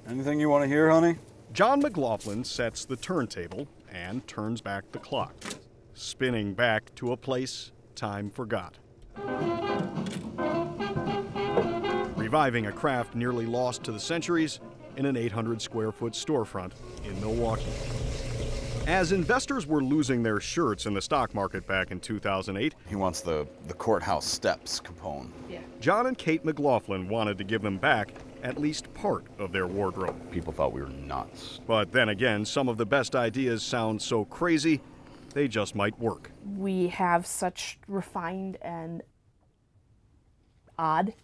Anything you want to hear, honey? John McLaughlin sets the turntable and turns back the clock, spinning back to a place time forgot. Reviving a craft nearly lost to the centuries in an 800-square-foot storefront in Milwaukee. As investors were losing their shirts in the stock market back in 2008, He wants the courthouse steps, Capone. Yeah. John and Kate McLaughlin wanted to give them back at least part of their wardrobe. People thought we were nuts. But then again, some of the best ideas sound so crazy, they just might work. We have such refined and odd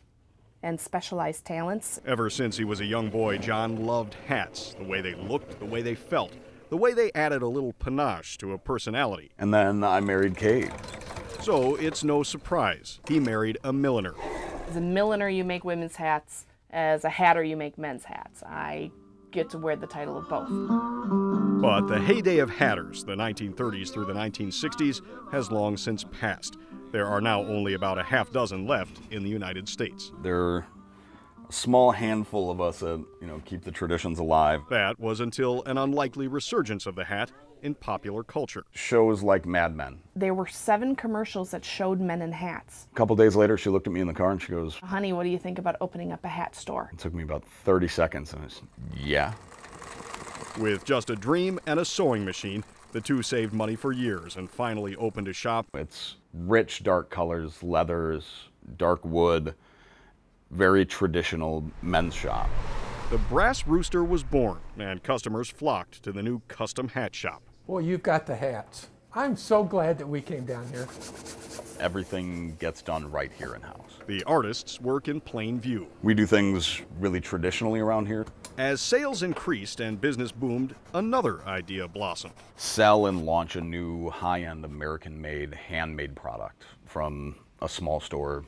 and specialized talents. Ever since he was a young boy, John loved hats, the way they looked, the way they felt, the way they added a little panache to a personality. And then I married Kate. So it's no surprise he married a milliner. As a milliner, you make women's hats. As a hatter, you make men's hats. I get to wear the title of both. But the heyday of hatters, the 1930s through the 1960s, has long since passed. There are now only about a half dozen left in the United States. There are a small handful of us that, keep the traditions alive. That was until an unlikely resurgence of the hat in popular culture. Shows like Mad Men. There were 7 commercials that showed men in hats. A couple days later, she looked at me in the car and she goes, Honey, what do you think about opening up a hat store? it took me about 30 seconds and I said, yeah. With just a dream and a sewing machine, the two saved money for years and finally opened a shop. It's rich, dark colors, leathers, dark wood, very traditional men's shop. The Brass Rooster was born, and customers flocked to the new custom hat shop. Boy, you've got the hats. I'm so glad that we came down here. Everything gets done right here in-house. The artists work in plain view. We do things really traditionally around here. As sales increased and business boomed, another idea blossomed. Sell and launch a new high-end American-made, handmade product from a small store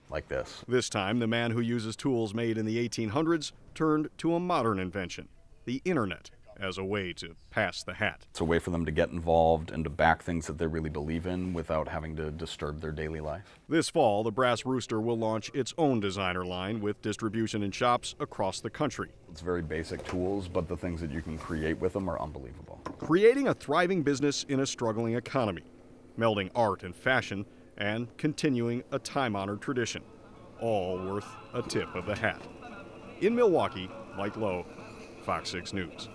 like this. This time, the man who uses tools made in the 1800s turned to a modern invention, the internet, as a way to pass the hat. It's a way for them to get involved and to back things that they really believe in without having to disturb their daily life. This fall, the Brass Rooster will launch its own designer line with distribution in shops across the country. It's very basic tools, but the things that you can create with them are unbelievable. Creating a thriving business in a struggling economy, melding art and fashion, and continuing a time-honored tradition, all worth a tip of the hat. In Milwaukee, Mike Lowe, Fox 6 News.